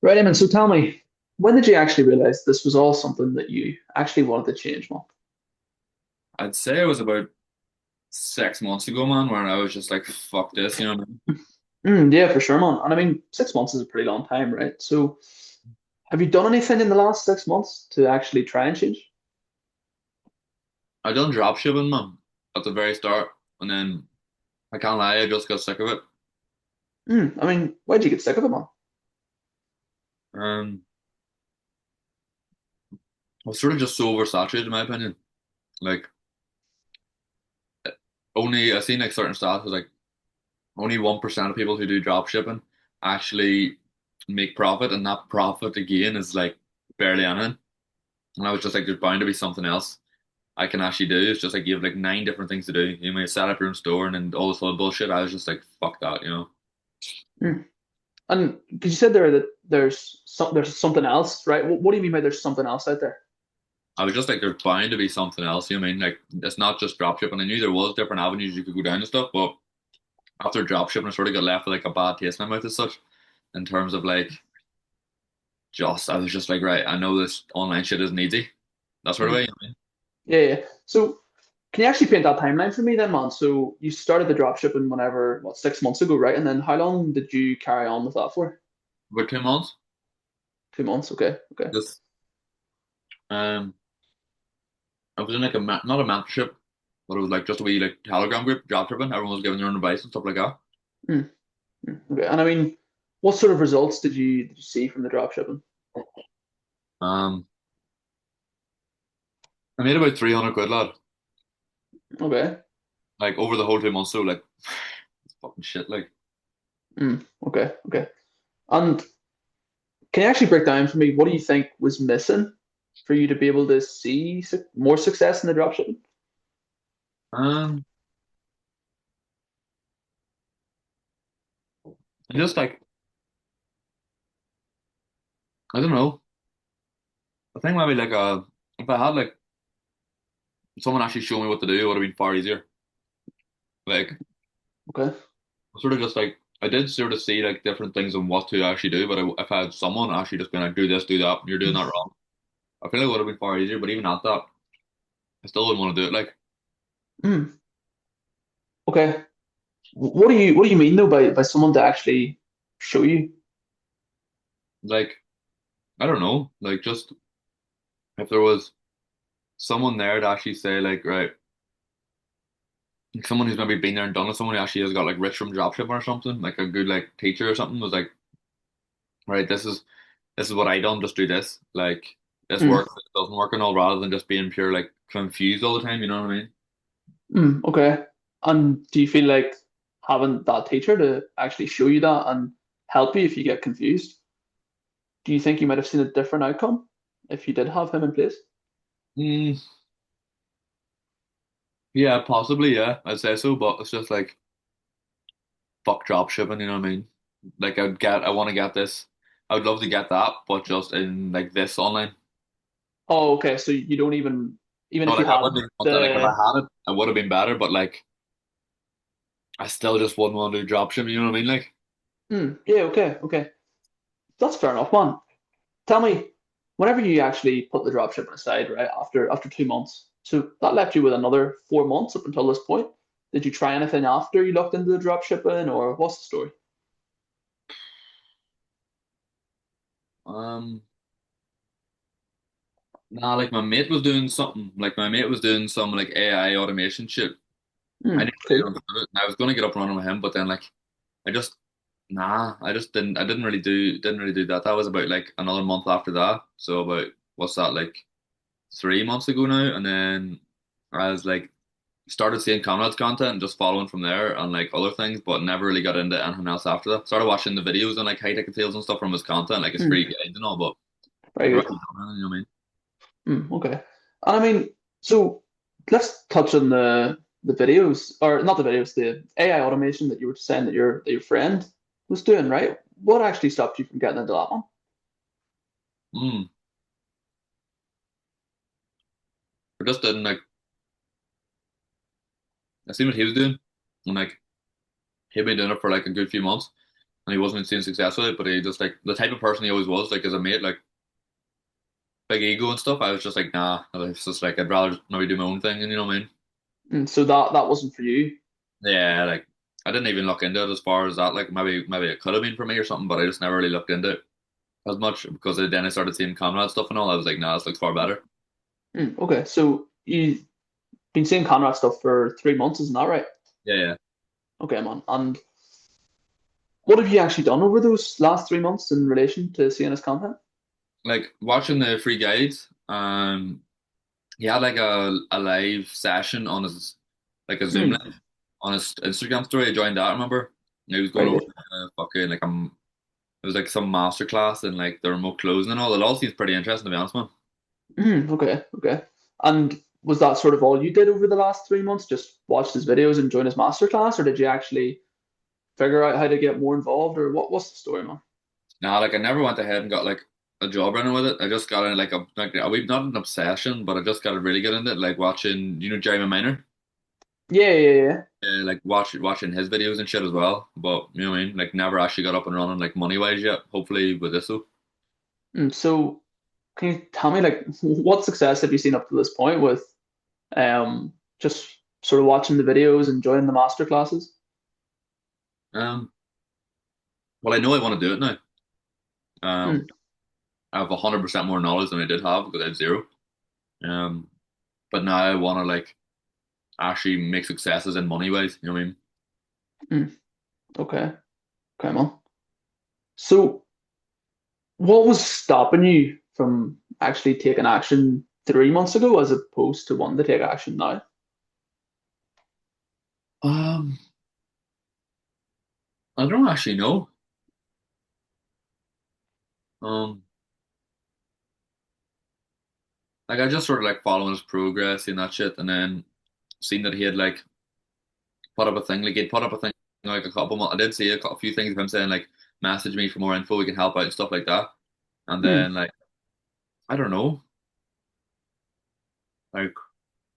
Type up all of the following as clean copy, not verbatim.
Right, Eamon, so tell me, when did you actually realize this was all something that you actually wanted to change, man? I'd say it was about 6 months ago, man, where I was just like, fuck this, you know what I mean? Yeah, for sure, man. And I mean, 6 months is a pretty long time, right? So, have you done anything in the last 6 months to actually try and change? I done drop shipping, man, at the very start, and then I can't lie, I just got sick of it. I mean, why'd you get sick of it, man? Um, I was sort of just so oversaturated, in my opinion. Like, only I seen like certain stats was like only 1% of people who do drop shipping actually make profit, and that profit again is like barely anything. And I was just like, there's bound to be something else I can actually do. It's just like you have like nine different things to do. You may set up your own store and then all this other bullshit. I was just like, fuck that, you know. Mm. And because you said there that there's something else, right? What do you mean by there's something else out there? I was just like, there's bound to be something else. You know what I mean? Like, it's not just dropshipping. I knew there was different avenues you could go down and stuff, but after dropshipping, I sort of got left with like a bad taste in my mouth as such, in terms of like, I was just like, right, I know this online shit isn't easy. That sort of way. Mm. You know what Yeah, yeah. So, can you actually paint that timeline for me then, man? So, you started the dropshipping whenever, what, 6 months ago, right? And then how long did you carry on with that for? I mean? About 2 months. 2 months, okay, okay. Just, um, I was in like not a mentorship, but it was like just a wee like Telegram group, dropshipping. Everyone was giving their own advice and stuff like that. Mm. Okay. And I mean, what sort of results did you see from the drop shipping? Um, I made about 300 quid, lad. Okay. Like over the whole 2 months, so like it's fucking shit. Like, Okay. Okay. And can you actually break down for me what do you think was missing for you to be able to see more success in the drop shipping? um, I just like I don't know. I think maybe like if I had like someone actually show me what to do, it would have been far easier. Like, Okay. sort of just like I did sort of see like different things on what to actually do, but if I had someone actually just been like, do this, do that, you're doing that wrong. I feel like it would have been far easier. But even at that, I still wouldn't want to do it. Mm. Okay. What do you mean though by someone to actually show you? Like I don't know. Like just if there was someone there to actually say like, right, like someone who's maybe been there and done it, someone who actually has got like rich from dropshipping or something, like a good like teacher or something, was like, right, this is what I done, just do this. Like this Mm. works, it doesn't work and all, rather than just being pure like confused all the time, you know what I mean? Okay. And do you feel like having that teacher to actually show you that and help you if you get confused? Do you think you might have seen a different outcome if you did have him in place? Mm, yeah, possibly, yeah, I'd say so, but it's just like fuck dropshipping, you know what I mean? Like I want to get this. I would love to get that, but just in like this online. Oh, okay. So you don't even No, if you like I had wouldn't even want that. Like if I the had it, I would have been better. But like I still just wouldn't want to do dropshipping. You know what I mean? Like yeah, okay, okay. That's fair enough, man. Tell me, whenever you actually put the dropshipping aside, right, after 2 months, so that left you with another 4 months up until this point. Did you try anything after you looked into the dropshipping, or what's the story? um, nah. Like my mate was doing something. Like my mate was doing some like AI automation shit. I didn't really Cool. understand it. And I was gonna get up and running with him, but then like I just nah. I just didn't. I didn't really do that. That was about like another month after that. So about what's that like 3 months ago now, and then I was like started seeing Conrad's content and just following from there and like other things, but never really got into anything else after that. Started watching the videos and like high ticket sales and stuff from his content, like his free Mm, guides and all, but very never good. actually done anything, you know what I mean? Okay. And I mean, so let's touch on the videos, or not the videos, the AI automation that you were saying that your friend was doing, right? What actually stopped you from getting into that one? Mm. I just didn't like I seen what he was doing and like he'd been doing it for like a good few months. and he wasn't seeing success with it, but he just like the type of person he always was, like as a mate, like big ego and stuff. I was just like, nah, it's just like I'd rather just maybe do my own thing, and you know what I mean? So that wasn't for you. Yeah, like I didn't even look into it as far as that. Like maybe it could have been for me or something, but I just never really looked into it as much because then I started seeing Conrad stuff and all. I was like, nah, this looks far better. Okay, so you've been seeing Conrad stuff for 3 months, isn't that right? Yeah, yeah. Okay, man. And what have you actually done over those last 3 months in relation to seeing his content? Like watching the free guides. He had like a live session on his like a Zoom Mm, link on his Instagram story. I joined that. I remember he was going very over good. fucking like it was like some master class and like the remote closing and all. It all seems pretty interesting to be honest, man. Okay, okay. And was that sort of all you did over the last 3 months? Just watched his videos and join his masterclass, or did you actually figure out how to get more involved, or what's the story, man? Nah, like I never went ahead and got like a job running with it. I just got in like not an obsession, but I just got really good into it. Like watching, Jeremy Minor, Yeah, yeah, yeah. like watching his videos and shit as well. But you know what I mean? Like never actually got up and running like money wise yet. Hopefully with this though. So can you tell me like what success have you seen up to this point with just sort of watching the videos and joining the master classes? Um, well, I know I want to do it now. Mm, Um, I have 100% more knowledge than I did have because I had zero. Um, but now I want to like actually make successes in money wise. You know what I mean? mm, okay, okay, man. So what was stopping you from actually taking action 3 months ago as opposed to wanting to take action now? Um, I don't actually know. Um, like I just sort of like following his progress and that shit, and then seen that he had like put up a thing. Like he'd put up a thing like a couple months. I did see a few things of him saying like, message me for more info. We can help out and stuff like that. And Mm, then like I don't know, like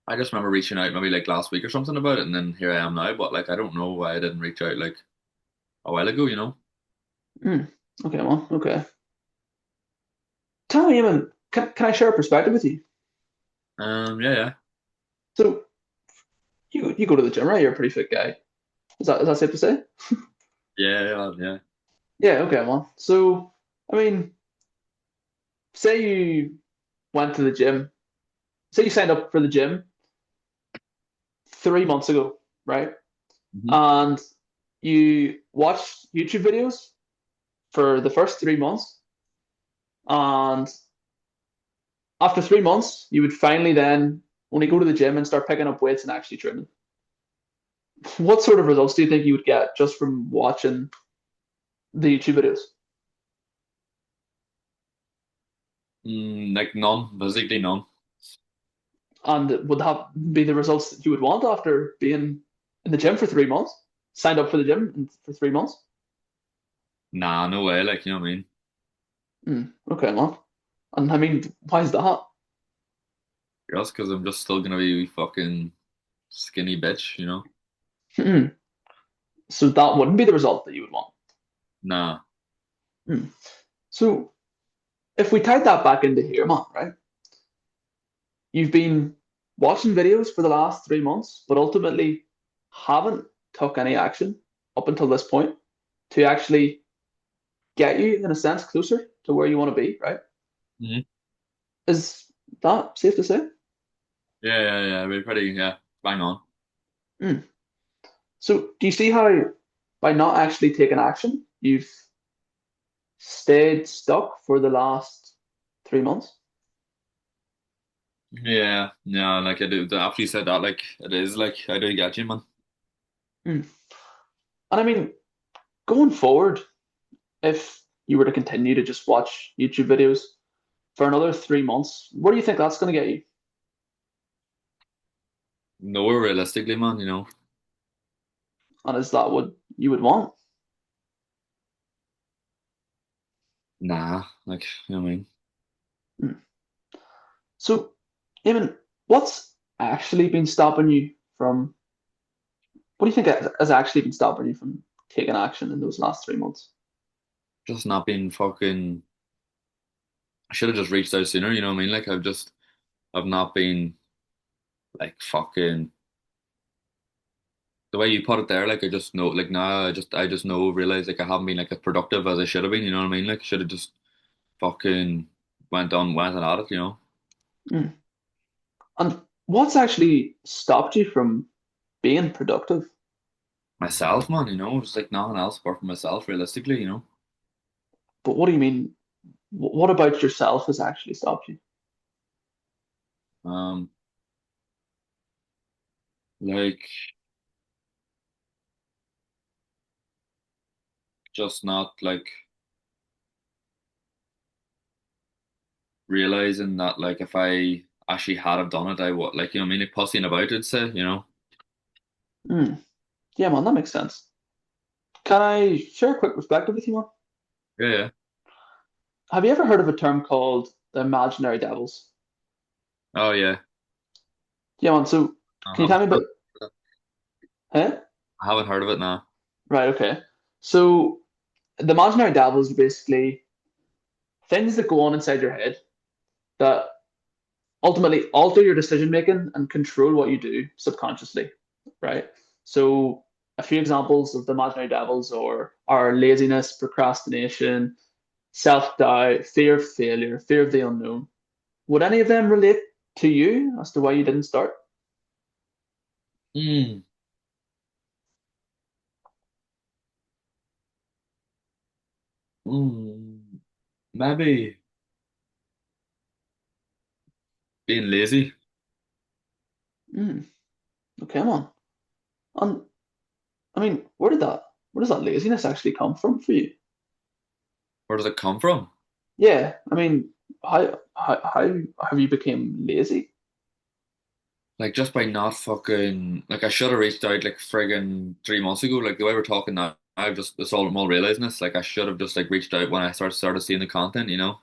I just remember reaching out maybe like last week or something about it, and then here I am now. But like I don't know why I didn't reach out like a while ago. You know? mm, okay, man. Okay. Tell me, Eamon, can I share a perspective with you? Yeah, yeah, So you go to the gym, right? You're a pretty fit guy. Is that safe to say? yeah, yeah, yeah. Yeah, okay, man. So I mean, say you went to the gym, say you signed up for the gym 3 months ago, right? Hmm. And you watched YouTube videos for the first 3 months, and after 3 months, you would finally then only go to the gym and start picking up weights and actually training. What sort of results do you think you would get just from watching the YouTube videos? Like none, basically none. And would that be the results that you would want after being in the gym for 3 months? Signed up for the gym for 3 months? Nah, no way. Like you know what I mean? Okay, man. And I mean, why is that? Just because I'm just still gonna be fucking skinny bitch. You know? So that wouldn't be the result that you would want. Nah. Hmm. So if we tied that back into here, man, right? You've been watching videos for the last 3 months, but ultimately haven't took any action up until this point to actually get you, in a sense, closer to where you want to be, right? Hmm. Is that safe to say? Yeah, yeah, yeah. We're pretty, yeah, bang on. Hmm. So do you see how by not actually taking action, you've stayed stuck for the last 3 months? Yeah, yeah, like I do. After you said that, like it is like I do get you, man. Hmm. And I mean, going forward, if you were to continue to just watch YouTube videos for another 3 months, where do you think that's going to get you? Nowhere realistically, man. You know, And is that what you would want? nah, like you know what I mean. Hmm. So, Eamon, what's actually been stopping you from, what do you think has actually been stopping you from taking action in those last 3 months? just not being fucking. I should have just reached out sooner. You know what I mean? Like I've not been like fucking the way you put it there. Like I just know, like now I just know realize like I haven't been like as productive as I should have been. You know what I mean? Like should have just fucking went on at it. You know, Mm. And what's actually stopped you from being productive? myself, man. You know, it's like nothing else apart from myself. Realistically, you know, But what do you mean? What about yourself has actually stopped you? um, like just not like realizing that like if I actually had have done it, I would like you know what I mean like pussying about it. Say you know, Mm. Yeah, man, that makes sense. Can I share a quick perspective with you, man? yeah, yeah. Have you ever heard of a term called the imaginary devils? Oh yeah, Yeah, man. So I can you tell me about? Huh? haven't heard of it now. Right. Okay. So the imaginary devils are basically things that go on inside your head that ultimately alter your decision making and control what you do subconsciously, right? So a few examples of the imaginary devils are laziness, procrastination, self-doubt, fear of failure, fear of the unknown. Would any of them relate to you as to why you didn't start? Mm, mm, maybe being lazy. Mm, okay, man. And I mean, where does that laziness actually come from for you? Where does it come from? Yeah, I mean, how have you become lazy? Like just by not fucking like I should have reached out like friggin' 3 months ago. Like the way we're talking now, I've just it's all I'm all realizing this. Like I should have just like reached out when I started seeing the content, you know,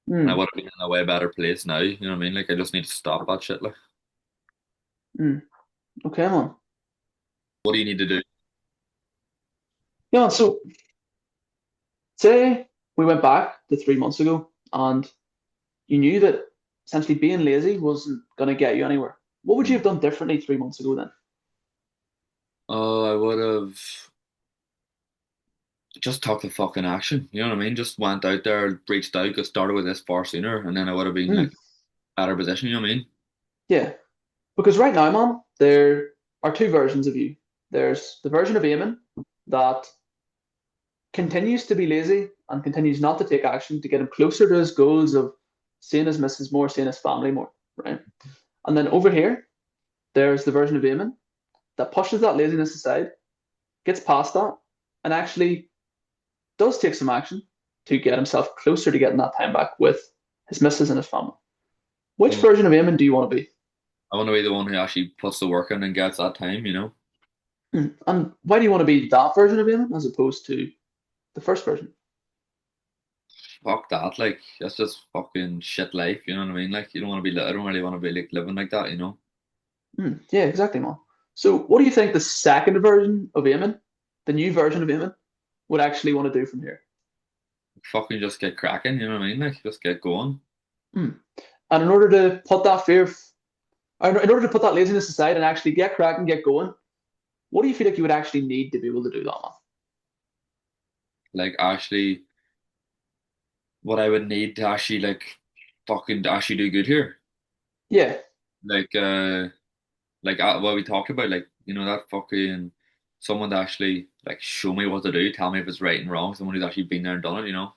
and I Mm, would have been in a way better place now. You know what I mean? Like I just need to stop that shit. Like mm, okay, man. what do you need to do? Yeah, so say we went back to 3 months ago and you knew that essentially being lazy wasn't going to get you anywhere. What would you Mm. have done differently 3 months ago then? Oh, I would have just took the fucking action. You know what I mean? Just went out there, reached out, got started with this far sooner, and then I would have been Mm, like better position. You know what I mean? yeah, because right now, man, there are two versions of you. There's the version of Eamon that continues to be lazy and continues not to take action to get him closer to his goals of seeing his missus more, seeing his family more, right? And then over here, there's the version of Eamon that pushes that laziness aside, gets past that, and actually does take some action to get himself closer to getting that time back with his missus and his family. Which Mm. version of Eamon do you want to be? I want to be the one who actually puts the work in and gets that time. You know? And why do you want to be that version of Eamon as opposed to the first version? Fuck that. Like that's just fucking shit life. You know what I mean? Like you don't want to be. I don't really want to be like living like that. You know? Yeah, exactly, man. So, what do you think the second version of Eamon, the new version of Eamon, would actually want to do from here? Fucking just get cracking. You know what I mean? Like just get going. Hmm. And in order to put that or in order to put that laziness aside and actually get cracking, get going, what do you feel like you would actually need to be able to do that, man? Like actually, what I would need to actually like fucking actually do good here. Yeah. Like what we talked about. Like you know that fucking someone to actually like show me what to do, tell me if it's right and wrong. Someone who's actually been there and done it. You know?